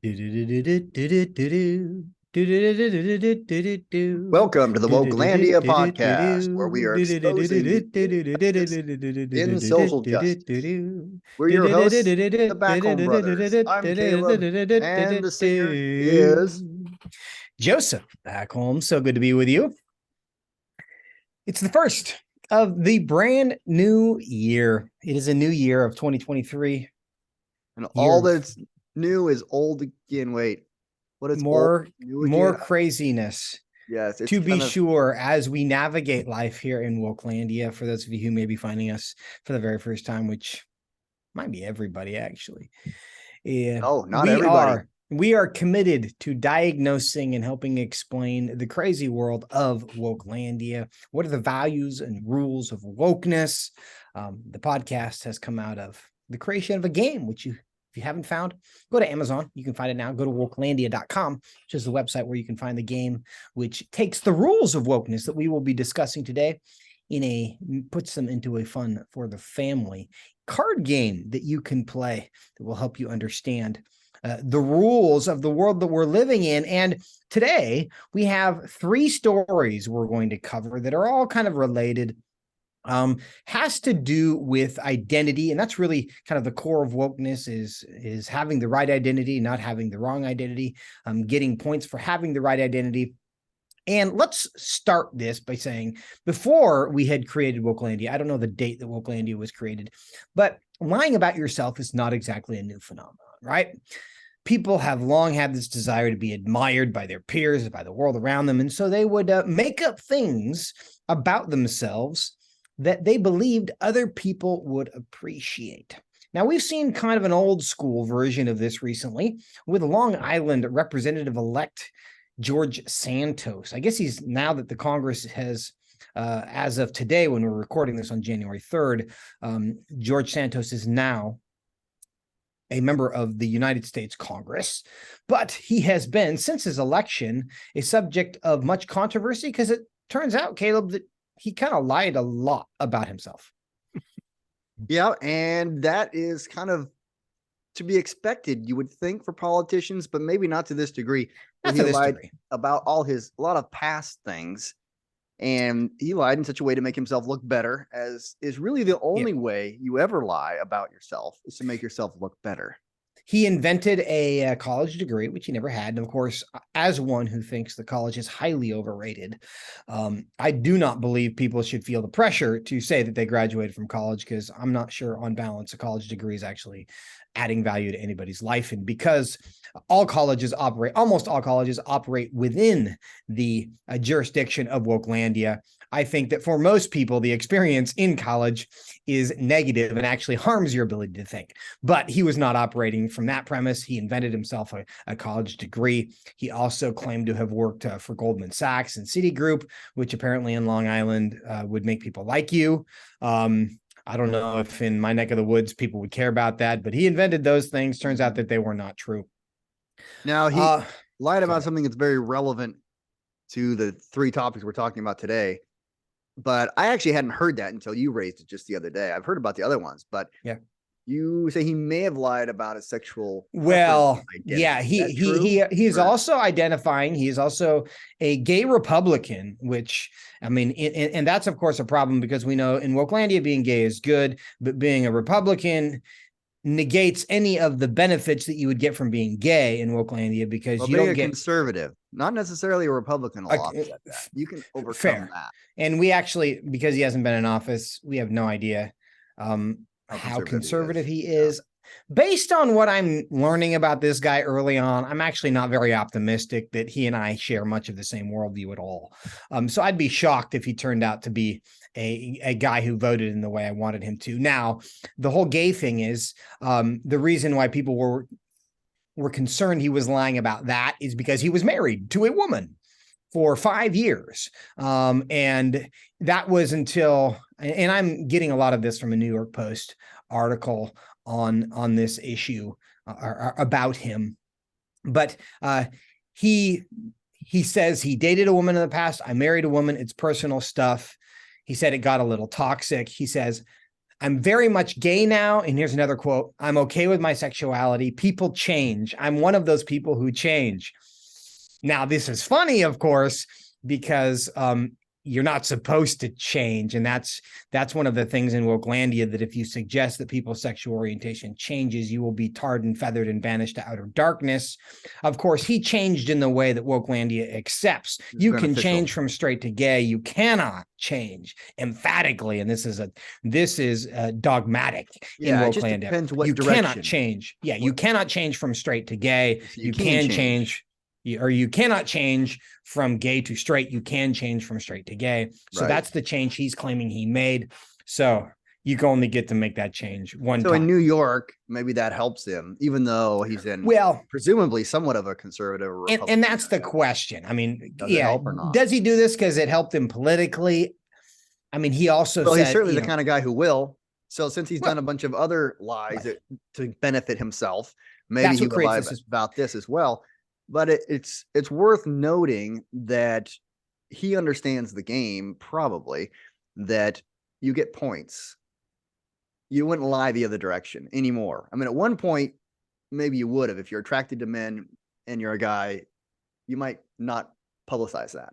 Welcome to the Wokelandia podcast, where we are exposing the injustice in social justice. We're your hosts, the Back Home Brothers. I'm Caleb, and the singer is Joseph. Back home. So good to be with you. It's the first of the brand new year. It is a new year of 2023. And all that's new is old again. Wait, what is more more craziness? Yes, to be sure, as we navigate life here in Wokelandia, for those of you who may be finding us for the very first time, which might be everybody actually. Oh, not everybody. We are committed to diagnosing and helping explain the crazy world of Wokelandia. What are the values and rules of wokeness? The podcast has come out of the creation of a game, which if you haven't found, go to Amazon. You can find it now. Go to wokelandia.com, which is the website where you can find the game, which takes the rules of wokeness that we will be discussing today puts them into a fun for the family card game that you can play that will help you understand the rules of the world that we're living in. And today we have 3 stories we're going to cover that are all kind of related. Has to do with identity, and that's really kind of the core of wokeness is having the right identity, not having the wrong identity, getting points for having the right identity. And let's start this by saying, before we had created Wokelandia, I don't know the date that Wokelandia was created, but lying about yourself is not exactly a new phenomenon, right? People have long had this desire to be admired by their peers, by the world around them, and so they would make up things about themselves that they believed other people would appreciate. Now, we've seen kind of an old school version of this recently with Long Island Representative-elect George Santos. I guess he's, now that the Congress has, as of today, when we're recording this on January 3rd, George Santos is now a member of the United States Congress, but he has been, since his election, a subject of much controversy because it turns out, Caleb, that he kind of lied a lot about himself. Yeah, and that is kind of to be expected, you would think, for politicians, but maybe not to this degree. Not to this degree. About a lot of past things, and he lied in such a way to make himself look better, as is really the only way you ever lie about yourself, is to make yourself look better. He invented a college degree, which he never had. And of course, as one who thinks the college is highly overrated, I do not believe people should feel the pressure to say that they graduated from college, because I'm not sure on balance a college degree is actually adding value to anybody's life. And because almost all colleges operate within the jurisdiction of Wokelandia, I think that for most people, the experience in college is negative and actually harms your ability to think. But he was not operating from that premise. He invented himself a college degree. He also claimed to have worked for Goldman Sachs and Citigroup, which apparently in Long Island would make people like you. I don't know if in my neck of the woods people would care about that, but he invented those things. Turns out that they were not true. Now, he lied about something that's very relevant to the 3 topics we're talking about today. But I actually hadn't heard that until you raised it just the other day. I've heard about the other ones, but yeah, you say he may have lied about his sexual. Well, yeah, he's also identifying. He's also a gay Republican, which, I mean, and that's of course a problem, because we know in Wokelandia being gay is good, but being a Republican negates any of the benefits that you would get from being gay in Wokelandia, because you don't get conservative, not necessarily a Republican. You can overcome that. And we actually, because he hasn't been in office, we have no idea how conservative he is. Based on what I'm learning about this guy early on, I'm actually not very optimistic that he and I share much of the same worldview at all. So I'd be shocked if he turned out to be a guy who voted in the way I wanted him to. Now, the whole gay thing is the reason why people were concerned he was lying about that is because he was married to a woman for 5 years. And that was until, and I'm getting a lot of this from a New York Post article on this issue about him. But he says he dated a woman in the past. I married a woman. It's personal stuff. He said it got a little toxic. He says I'm very much gay now. And here's another quote. I'm okay with my sexuality. People change. I'm one of those people who change. Now, this is funny, of course, because you're not supposed to change. And that's one of the things in Wokelandia, that if you suggest that people's sexual orientation changes, you will be tarred and feathered and banished to outer darkness. Of course, he changed in the way that Wokelandia accepts. You can change from straight to gay. You cannot change emphatically. And this is dogmatic in Wokelandia. It just depends what you direction. Cannot change. Yeah, you cannot change from straight to gay. You can change. Or you cannot change from gay to straight. You can change from straight to gay. So that's the change he's claiming he made. So you can only get to make that change one time. So in New York, maybe that helps him, even though he's in presumably somewhat of a conservative Republican. And that's the question. I mean, does it help or not? Does he do this because it helped him politically? I mean, he also said, he's certainly the kind of guy who will. So since he's done a bunch of other lies to benefit himself, maybe he will lie about this as well. But it's worth noting that he understands the game, probably, that you get points. You wouldn't lie the other direction anymore. I mean, at one point, maybe you would have. If you're attracted to men and you're a guy, you might not publicize that.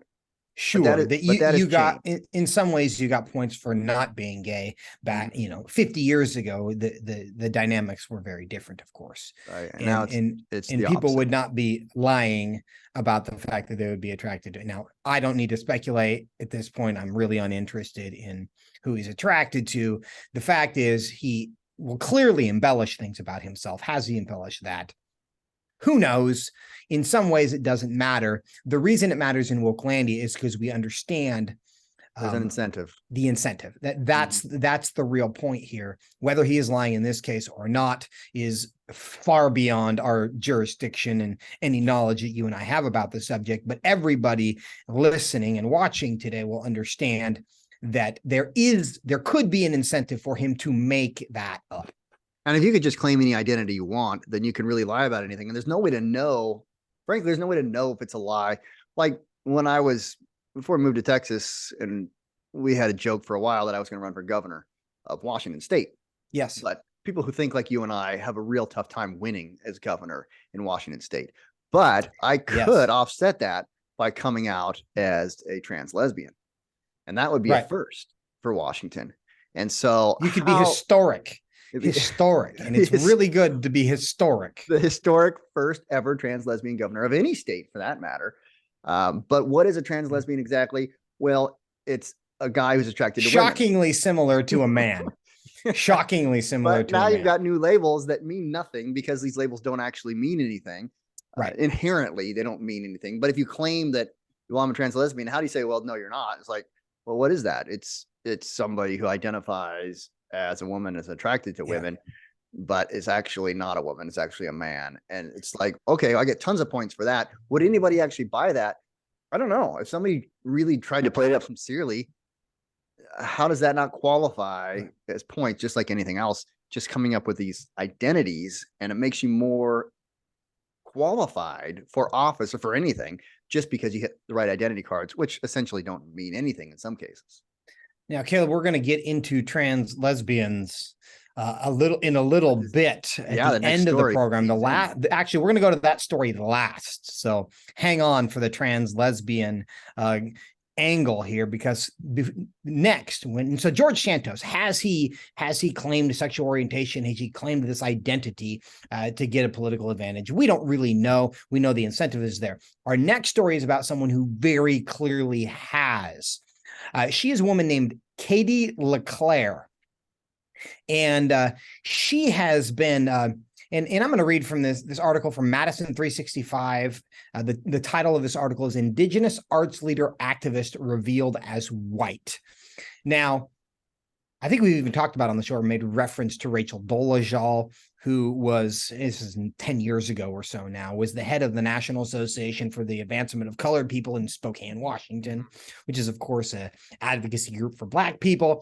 Sure, you got in some ways you got points for not being gay back 50 years ago. The dynamics were very different, of course. And now it's people would not be lying about the fact that they would be attracted to it. Now, I don't need to speculate at this point. I'm really uninterested in who he's attracted to. The fact is, he will clearly embellish things about himself. Has he embellished that? Who knows? In some ways, it doesn't matter. The reason it matters in Wokelandia is because we understand there's an incentive. The incentive. That's the real point here. Whether he is lying in this case or not is far beyond our jurisdiction and any knowledge that you and I have about the subject. But everybody listening and watching today will understand that there could be an incentive for him to make that up. And if you could just claim any identity you want, then you can really lie about anything. And there's no way to know, frankly, there's no way to know if it's a lie. Like before I moved to Texas, and we had a joke for a while that I was going to run for governor of Washington State. Yes. But people who think like you and I have a real tough time winning as governor in Washington State. But I could offset that by coming out as a trans lesbian. And that would be a first for Washington. And so you could be historic. And it's really good to be historic. The historic first ever trans lesbian governor of any state, for that matter. But what is a trans lesbian exactly? Well, it's a guy who's attracted to shockingly women. Similar to a man. Shockingly similar to now a man. You've got new labels that mean nothing, because these labels don't actually mean anything. Inherently, they don't mean anything. But if you claim that, well, I'm a trans lesbian, how do you say, well, no, you're not? It's like, well, what is that? It's somebody who identifies as a woman, is attracted to women, but is actually not a woman. It's actually a man. And it's like, okay, I get tons of points for that. Would anybody actually buy that? I don't know. If somebody really tried to play it up sincerely, how does that not qualify as points? Just like anything else, just coming up with these identities, and it makes you more qualified for office or for anything, just because you hit the right identity cards, which essentially don't mean anything in some cases. Now, Caleb, we're going to get into trans lesbians a little bit at the end of the program. Actually, we're going to go to that story last. So hang on for the trans lesbian angle here, because next, so George Santos, has he claimed sexual orientation? Has he claimed this identity to get a political advantage? We don't really know. We know the incentive is there. Our next story is about someone who very clearly has. She is a woman named Katie LeClaire, and she has been. And I'm going to read from this article from Madison 365. The title of this article is "Indigenous Arts Leader Activist Revealed as White." Now, I think we've even talked about on the show, or made reference to Rachel Dolezal, who was, this is 10 years ago or so now, was the head of the National Association for the Advancement of Colored People in Spokane, Washington, which is, of course, an advocacy group for Black people.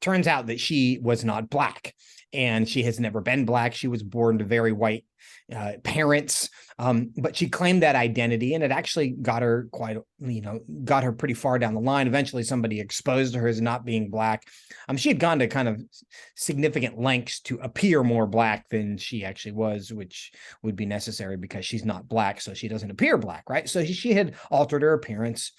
Turns out that she was not Black, and she has never been Black. She was born to very white parents, but she claimed that identity, and it actually got her got her pretty far down the line. Eventually, somebody exposed her as not being Black. She had gone to kind of significant lengths to appear more Black than she actually was, which would be necessary because she's not Black, so she doesn't appear Black, right? So she had altered her appearance.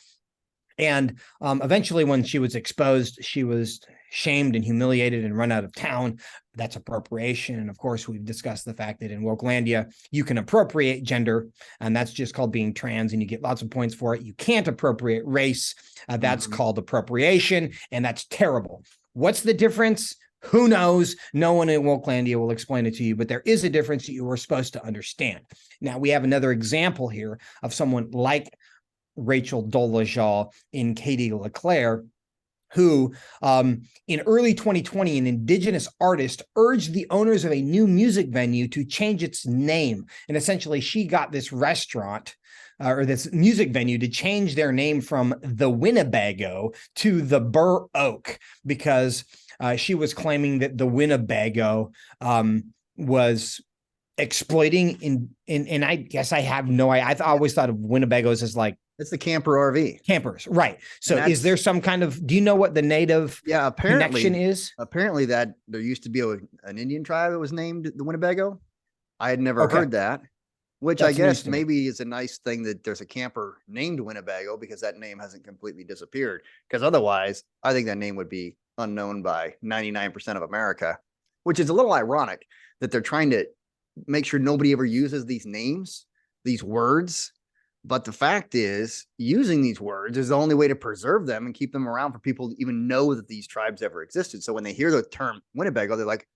And eventually, when she was exposed, she was shamed and humiliated and run out of town. That's appropriation. And of course, we've discussed the fact that in Wokelandia, you can appropriate gender, and that's just called being trans, and you get lots of points for it. You can't appropriate race. That's called appropriation, and that's terrible. What's the difference? Who knows? No one in Wokelandia will explain it to you, but there is a difference that you are supposed to understand. Now, we have another example here of someone like Rachel Dolezal in Katie LeClaire, who in early 2020, an Indigenous artist urged the owners of a new music venue to change its name. And essentially, she got this restaurant or this music venue to change their name from the Winnebago to the Burr Oak, because she was claiming that the Winnebago was exploiting and I guess I have no idea. I always thought of Winnebagos as like, it's the camper RV. Campers, right? So is there some kind of, do you know what the native connection is? Apparently that there used to be an Indian tribe that was named the Winnebago. I had never heard that, which that's I guess maybe is a nice thing that there's a camper named Winnebago, because that name hasn't completely disappeared. Because otherwise, I think that name would be unknown by 99% of America, which is a little ironic that they're trying to make sure nobody ever uses these names, these words. But the fact is, using these words is the only way to preserve them and keep them around for people to even know that these tribes ever existed. So when they hear the term Winnebago, they're like,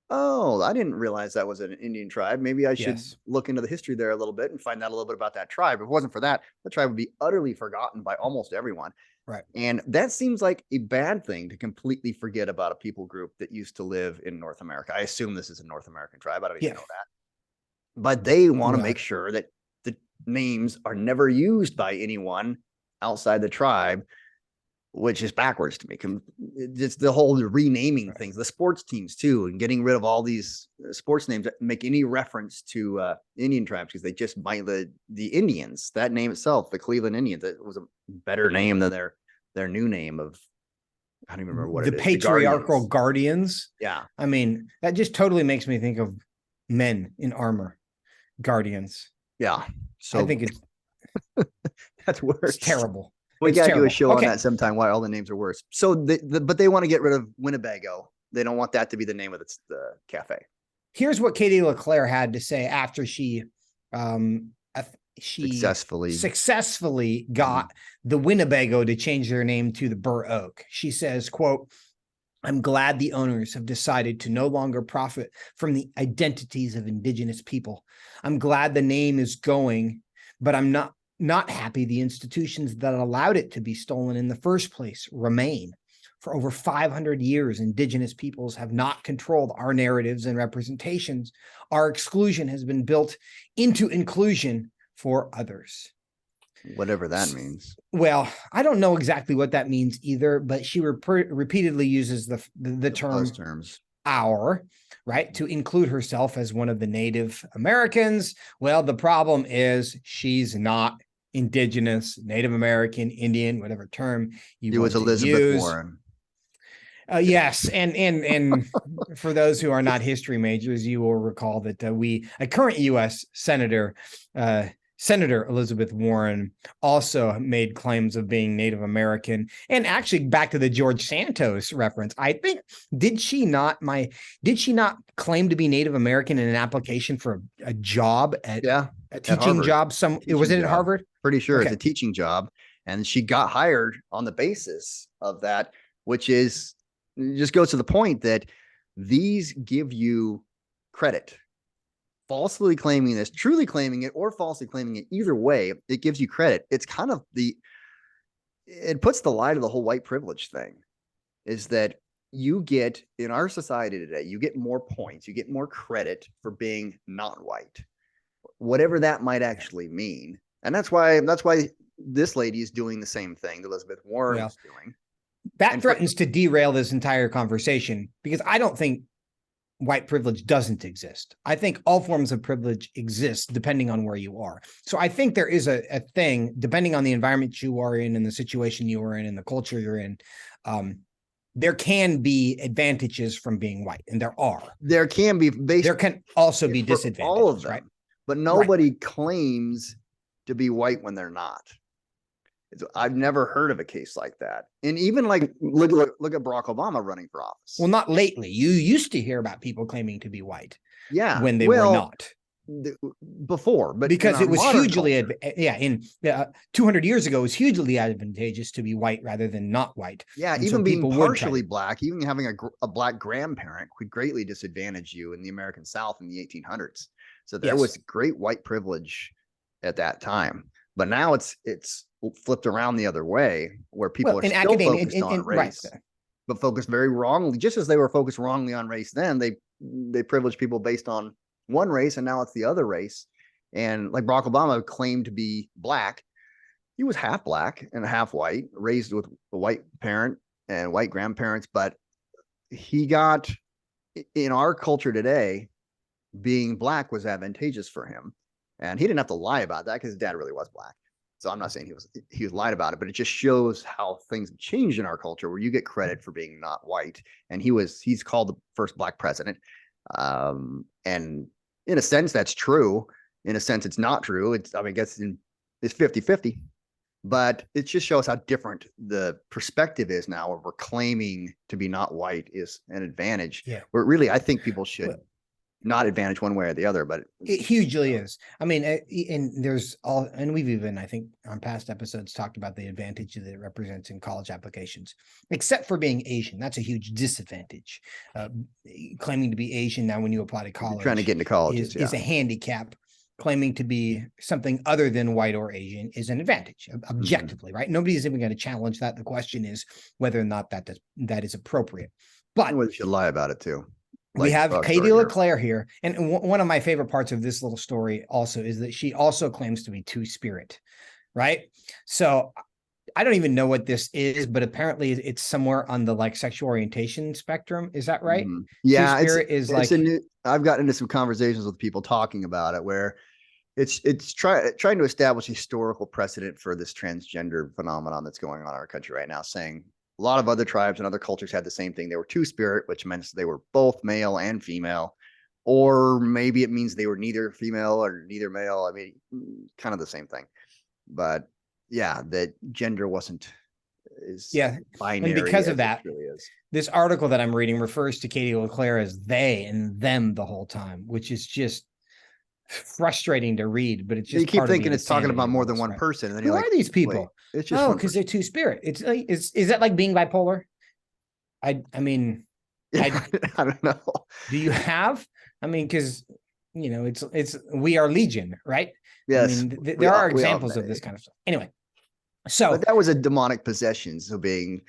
oh, I didn't realize that was an Indian tribe. Maybe I should look into the history there a little bit and find out a little bit about that tribe. If it wasn't for that, the tribe would be utterly forgotten by almost everyone. Right. And that seems like a bad thing, to completely forget about a people group that used to live in North America. I assume this is a North American tribe. I don't even know that. But they want to make sure that the names are never used by anyone outside the tribe, which is backwards to me. It's the whole renaming things, the sports teams too, and getting rid of all these sports names that make any reference to Indian tribes, because they just might the Indians, that name itself, the Cleveland Indians, it was a better name than their new name of, I don't even remember what it is. The patriarchal Guardians. Yeah. I mean, that just totally makes me think of men in armor, Guardians. Yeah. So I think it's that's worse. It's terrible. We got to do a show on that sometime, why all the names are worse. So but they want to get rid of Winnebago. They don't want that to be the name of the cafe. Here's what Katie LeClaire had to say after she successfully got the Winnebago to change their name to the Burr Oak. She says, quote, "I'm glad the owners have decided to no longer profit from the identities of Indigenous people. I'm glad the name is going, but I'm not happy the institutions that allowed it to be stolen in the first place remain. For over 500 years, Indigenous peoples have not controlled our narratives and representations. Our exclusion has been built into inclusion for others." Whatever that means. Well, I don't know exactly what that means either, but she repeatedly uses the term our, right, to include herself as one of the Native Americans. Well, the problem is she's not Indigenous, Native American, Indian, whatever term you want to use. It was Elizabeth Warren. Yes, and for those who are not history majors, you will recall that a current U.S. Senator, Senator Elizabeth Warren, also made claims of being Native American. And actually, back to the George Santos reference, I think did she not claim to be Native American in an application for a job a teaching job? Was it at Harvard? Pretty sure it's a teaching job, and she got hired on the basis of that, which just goes to the point that these give you credit. Falsely claiming this, truly claiming it, or falsely claiming it, either way, it gives you credit. It's kind of it puts the lie to the whole white privilege thing, is that you get in our society today, you get more points, you get more credit for being not white, whatever that might actually mean. And that's why this lady is doing the same thing that Elizabeth Warren is doing. That threatens to derail this entire conversation, because I don't think white privilege doesn't exist. I think all forms of privilege exist depending on where you are. So I think there is a thing, depending on the environment you are in and the situation you are in and the culture you're in, there can be advantages from being white, and there are. There can be. There can also be disadvantages, all of them, right? But nobody claims to be white when they're not. I've never heard of a case like that. And even like, look at Barack Obama running for office. Well, not lately. You used to hear about people claiming to be white. Yeah. When they were not. Before, but because it was hugely, 200 years ago, it was hugely advantageous to be white rather than not white. Yeah, and even so being partially black, even having a black grandparent could greatly disadvantage you in the American South in the 1800s. So there was great white privilege at that time. But now it's flipped around the other way, where people are still focused on race, but focused very wrongly. Just as they were focused wrongly on race then, they privilege people based on one race, and now it's the other race. And like Barack Obama claimed to be black. He was half black and half white, raised with a white parent and white grandparents. But he got, in our culture today, being black was advantageous for him. And he didn't have to lie about that because his dad really was black. So I'm not saying he was lied about it, but it just shows how things have changed in our culture, where you get credit for being not white. And he's called the first black president. And in a sense, that's true. In a sense, it's not true. I guess it's 50-50, but it just shows how different the perspective is now, where we're claiming to be not white is an advantage. Yeah. Where really, I think people should not advantage one way or the other, but it hugely is. I mean, and we've even, I think, on past episodes talked about the advantage that it represents in college applications, except for being Asian. That's a huge disadvantage. Claiming to be Asian now when you apply to college, trying to get into college is a handicap. Claiming to be something other than white or Asian is an advantage, objectively, right? Nobody's even going to challenge that. The question is whether or not that is appropriate. But we should lie about it too. We have Katie LeClaire here. And one of my favorite parts of this little story also is that she also claims to be two-spirit, right? So I don't even know what this is, but apparently it's somewhere on the like sexual orientation spectrum. Is that right? Mm-hmm. Yeah. Two-spirit is like, I've gotten into some conversations with people talking about it, where it's trying to establish historical precedent for this transgender phenomenon that's going on in our country right now, saying a lot of other tribes and other cultures had the same thing. They were two-spirit, which meant they were both male and female, or maybe it means they were neither female or neither male. I mean, kind of the same thing. But yeah, that gender wasn't binary. And because of that, really is. This article that I'm reading refers to Katie LeClaire as they and them the whole time, which is just frustrating to read. But it's just, you keep thinking it's talking about more than one person, and then who are these people? It's just because they're two-spirit. It's like, is that like being bipolar? I mean, I don't know. Do you have? I mean, because it's we are legion, right? Yes. I mean, there are examples of this kind of stuff. Anyway, but that was a demonic possession, so being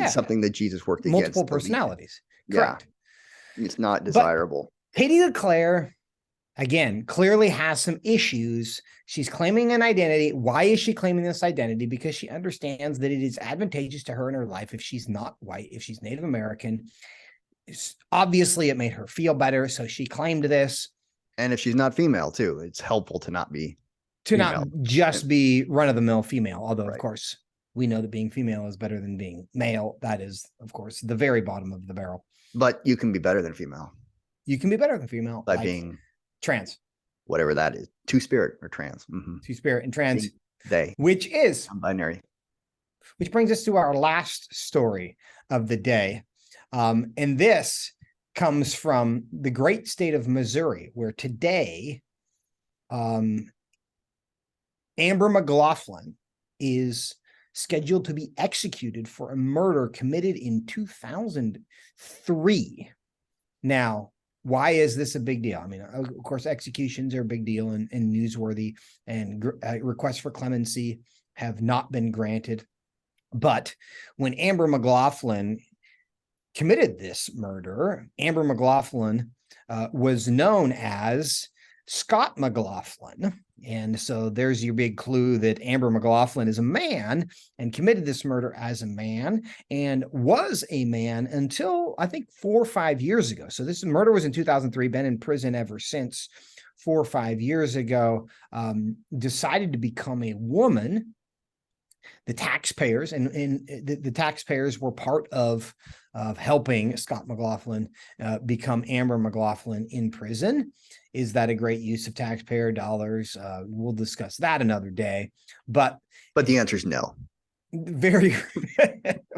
something that Jesus worked against. Multiple personalities. Correct. Yeah. It's not desirable. But Katie LeClaire, again, clearly has some issues. She's claiming an identity. Why is she claiming this identity? Because she understands that it is advantageous to her in her life if she's not white, if she's Native American. Obviously, it made her feel better, so she claimed this. And if she's not female, too, it's helpful to not be not just be run-of-the-mill female. Although, of course, we know that being female is better than being male. That is, of course, the very bottom of the barrel. But you can be better than female. You can be better than female by being trans, whatever that is, two-spirit or trans. Two-spirit and trans, they, which is binary. Which brings us to our last story of the day, and this comes from the great state of Missouri, where today, Amber McLaughlin is scheduled to be executed for a murder committed in 2003. Now, why is this a big deal? I mean, of course, executions are a big deal and newsworthy, and requests for clemency have not been granted. But when Amber McLaughlin committed this murder, Amber McLaughlin, was known as Scott McLaughlin. And so there's your big clue that Amber McLaughlin is a man and committed this murder as a man and was a man until I think 4 or 5 years ago. So this murder was in 2003, been in prison ever since. 4 or 5 years ago, decided to become a woman. The taxpayers and the taxpayers were part of helping Scott McLaughlin become Amber McLaughlin in prison. Is that a great use of taxpayer dollars? We'll discuss that another day. But the answer is no. Very,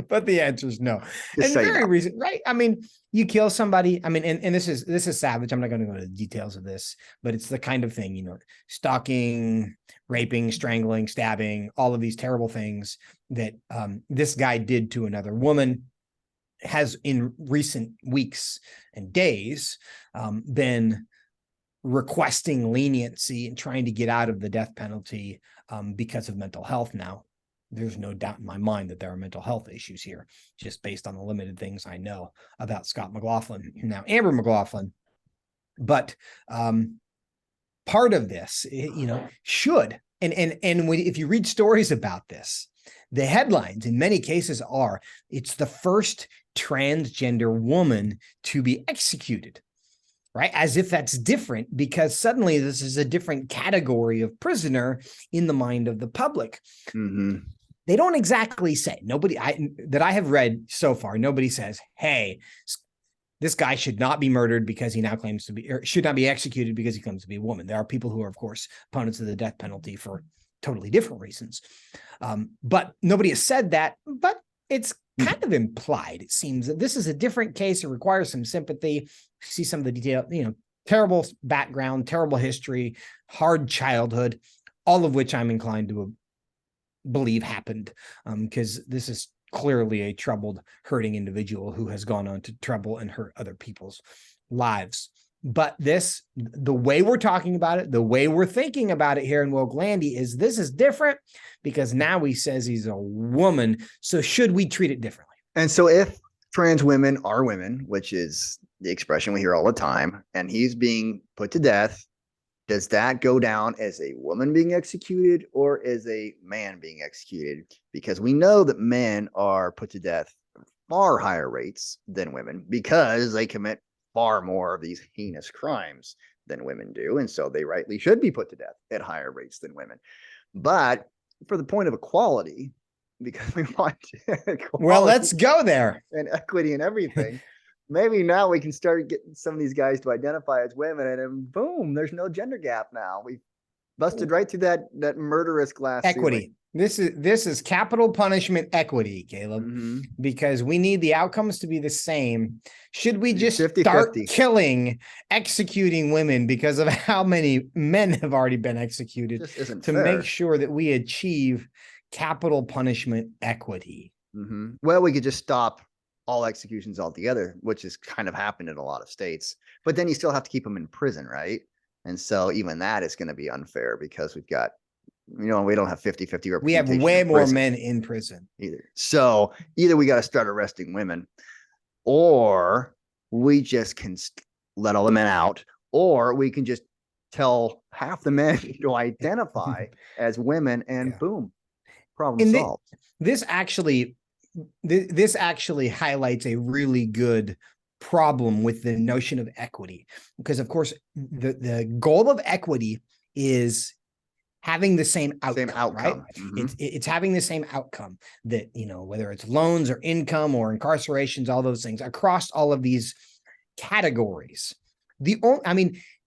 but the answer is no. Just and very reason, right? I mean, you kill somebody. I mean, and this is savage. I'm not going to go into the details of this, but it's the kind of thing, stalking, raping, strangling, stabbing, all of these terrible things that this guy did to another woman. Has in recent weeks and days been requesting leniency and trying to get out of the death penalty because of mental health. Now, there's no doubt in my mind that there are mental health issues here, just based on the limited things I know about Scott McLaughlin. Now, Amber McLaughlin, but part of this, should, and if you read stories about this, the headlines in many cases are, it's the first transgender woman to be executed, right? As if that's different, because suddenly this is a different category of prisoner in the mind of the public. Mm-hmm. They don't exactly say, that I have read so far, nobody says, hey, this guy should not be murdered because he now claims to be, or should not be executed because he claims to be a woman. There are people who are, of course, opponents of the death penalty for totally different reasons. But nobody has said that, but it's kind of implied. It seems that this is a different case. It requires some sympathy. See some of the detail, terrible background, terrible history, hard childhood, all of which I'm inclined to believe happened, because this is clearly a troubled, hurting individual who has gone on to trouble and hurt other people's lives. But the way we're talking about it, the way we're thinking about it here in Wokelandia is this is different because now he says he's a woman. So should we treat it differently? And so if trans women are women, which is the expression we hear all the time, and he's being put to death, does that go down as a woman being executed or as a man being executed? Because we know that men are put to death at far higher rates than women because they commit far more of these heinous crimes than women do. And so they rightly should be put to death at higher rates than women. But for the point of equality, because we want well, let's go there. And equity and everything. Maybe now we can start getting some of these guys to identify as women, and then boom, there's no gender gap now. We busted right through that murderous glass equity. Ceiling. This is capital punishment equity, Caleb, because we need the outcomes to be the same. Should we just 50, start 50. Executing women because of how many men have already been executed to fair. Make sure that we achieve capital punishment equity? Well, we could just stop all executions altogether, which has kind of happened in a lot of states, but then you still have to keep them in prison, right? And so even that is going to be unfair because we've got, we don't have 50-50 we have way more men in prison either. So either we got to start arresting women, or we just can let all the men out, or we can just tell half the men to identify as women, and boom, problem solved. This actually highlights a really good problem with the notion of equity, because of course the goal of equity is having the same outcome, right? It's having the same outcome that, whether it's loans or income or incarcerations, all those things across all of these categories.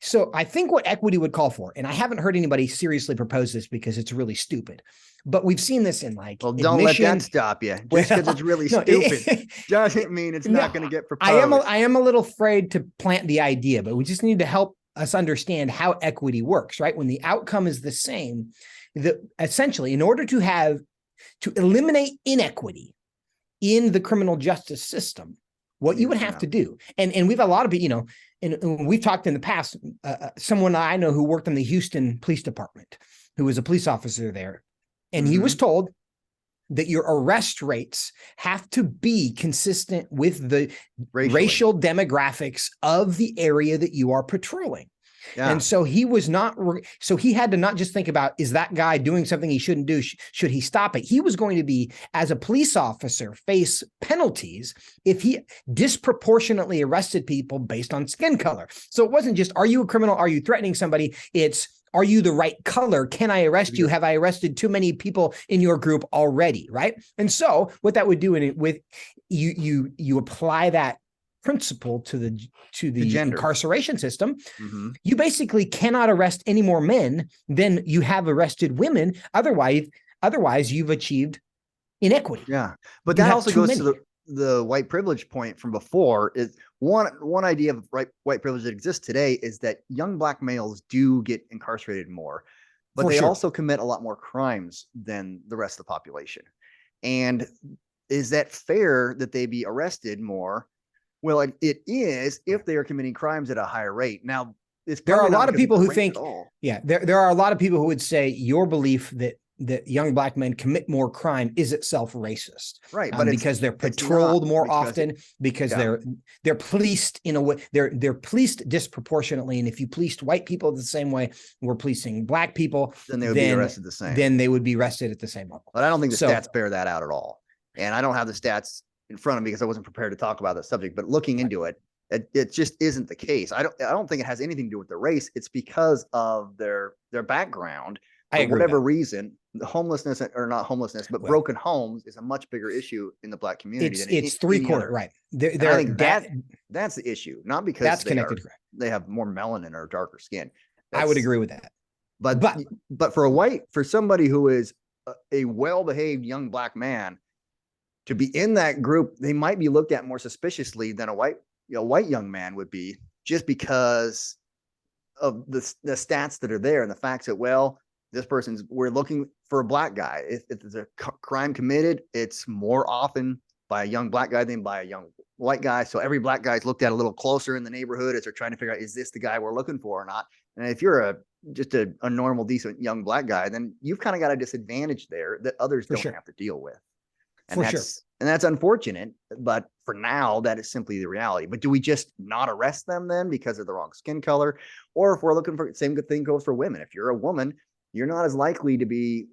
So I think what equity would call for, and I haven't heard anybody seriously propose this because it's really stupid, but we've seen this in don't let that stop you. Just because it's really stupid doesn't mean it's not going to get proposed. I am a little afraid to plant the idea, but we just need to help us understand how equity works, right? When the outcome is the same, essentially, in order to eliminate inequity in the criminal justice system, what you would have to do, and we've a lot of people, and we've talked in the past, someone I know who worked in the Houston Police Department, who was a police officer there, and he was told, that your arrest rates have to be consistent with the racial demographics of the area that you are patrolling. Yeah. And so he was not, so he had to not just think about, is that guy doing something he shouldn't do? Should he stop it? He was going to be, as a police officer, face penalties if he disproportionately arrested people based on skin color. So it wasn't just, are you a criminal? Are you threatening somebody? It's, are you the right color? Can I arrest you? Have I arrested too many people in your group already? Right. And so what that would do with you apply that principle to the incarceration system, you basically cannot arrest any more men than you have arrested women. Otherwise you've achieved inequity. Yeah. But that also goes to the white privilege point from before. Is one idea of white privilege that exists today is that young Black males do get incarcerated more, but they also commit a lot more crimes than the rest of the population. And is that fair that they be arrested more? Well, it is if they are committing crimes at a higher rate. Now, there are a lot of people who think, there are a lot of people who would say your belief that young Black men commit more crime is itself racist, right? But because they're patrolled more often, because they're policed in a way, they're policed disproportionately. And if you policed white people the same way we're policing Black people, then they would be arrested the same. Then they would be arrested at the same level. But I don't think the stats bear that out at all. And I don't have the stats in front of me because I wasn't prepared to talk about the subject, but looking into it, it just isn't the case. I don't think it has anything to do with the race. It's because of their background. For whatever reason, the homelessness, or not homelessness, but broken homes is a much bigger issue in the Black community. It's three-quarter, right? I think that's the issue, not because that's connected. They have more melanin or darker skin. I would agree with that. But for somebody who is a well-behaved young Black man, to be in that group, they might be looked at more suspiciously than a white young man would be, just because of the stats that are there and the facts that, well, we're looking for a Black guy. If there's a crime committed, it's more often by a young Black guy than by a young white guy. So every Black guy is looked at a little closer in the neighborhood as they're trying to figure out, is this the guy we're looking for or not? And if you're just a normal, decent young Black guy, then you've kind of got a disadvantage there that others don't have to deal with. And that's unfortunate, but for now, that is simply the reality. But do we just not arrest them then because of the wrong skin color? Or if we're looking for, same good thing goes for women. If you're a woman, you're not as likely to be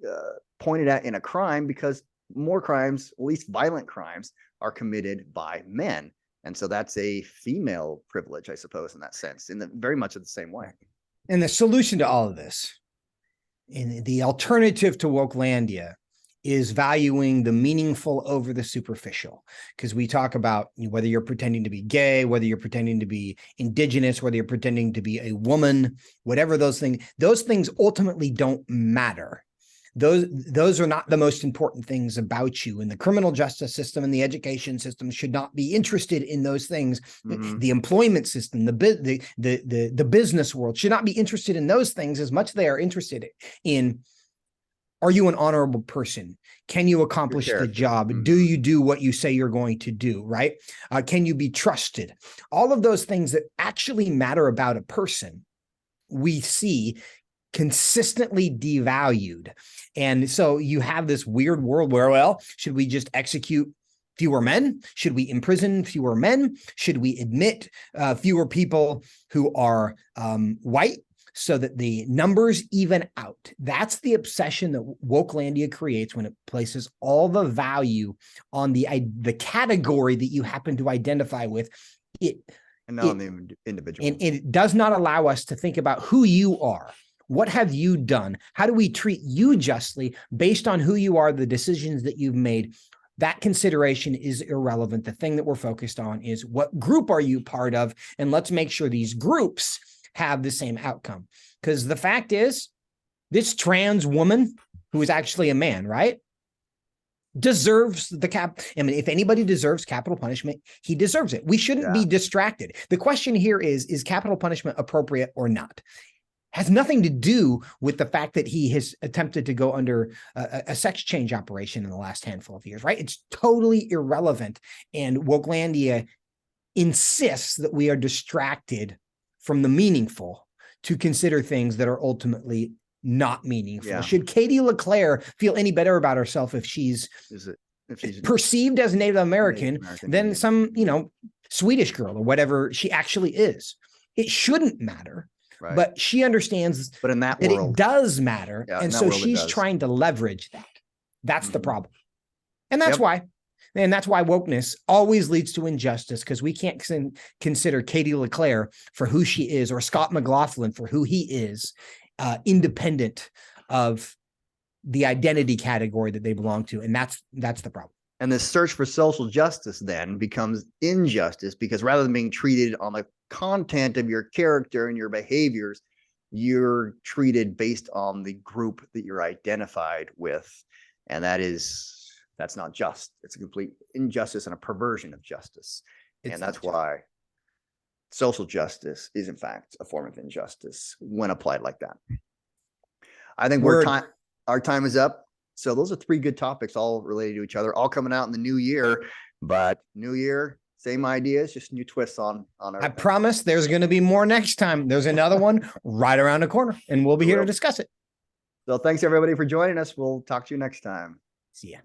pointed at in a crime because more crimes, at least violent crimes, are committed by men. And so that's a female privilege, I suppose, in that sense, very much in the same way. And the solution to all of this, and the alternative to Wokelandia, is valuing the meaningful over the superficial. Because we talk about whether you're pretending to be gay, whether you're pretending to be indigenous, whether you're pretending to be a woman, whatever those things ultimately don't matter. Those are not the most important things about you. And the criminal justice system and the education system should not be interested in those things. The employment system, the business world should not be interested in those things as much as they are interested in, are you an honorable person? Can you accomplish the job? Do you do what you say you're going to do, right? Can you be trusted? All of those things that actually matter about a person, we see consistently devalued. And so you have this weird world where, well, should we just execute fewer men? Should we imprison fewer men? Should we admit fewer people who are white, so that the numbers even out? That's the obsession that Wokelandia creates when it places all the value on the category that you happen to identify with. And not on the individual. And it does not allow us to think about who you are. What have you done? How do we treat you justly based on who you are, the decisions that you've made? That consideration is irrelevant. The thing that we're focused on is, what group are you part of? And let's make sure these groups have the same outcome. Because the fact is, this trans woman, who is actually a man, right, deserves if anybody deserves capital punishment, he deserves it. We shouldn't be distracted. The question here is capital punishment appropriate or not? Has nothing to do with the fact that he has attempted to go under a sex change operation in the last handful of years, right? It's totally irrelevant. And Wokelandia insists that we are distracted from the meaningful to consider things that are ultimately not meaningful? Yeah. Should Katie LeClaire feel any better about herself if she's perceived as Native American than Indian. some, Swedish girl or whatever she actually is? It shouldn't matter. Right. But she understands but in that that world, it does matter. Yeah, and so she's trying to leverage that. That's the problem. And that's why wokeness always leads to injustice, because we can't consider Katie LeClaire for who she is, or Scott McLaughlin for who he is, independent of the identity category that they belong to. And that's the problem. And this search for social justice then becomes injustice, because rather than being treated on the content of your character and your behaviors, you're treated based on the group that you're identified with. And that's not just. It's a complete injustice and a perversion of justice. And that's why social justice is in fact a form of injustice when applied like that. I think our time is up. So those are 3 good topics, all related to each other, all coming out in the new year. But new year, same ideas, just new twists on our. I promise there's going to be more next time. There's another one right around the corner, and we'll be here to discuss it. So thanks everybody for joining us. We'll talk to you next time. See ya.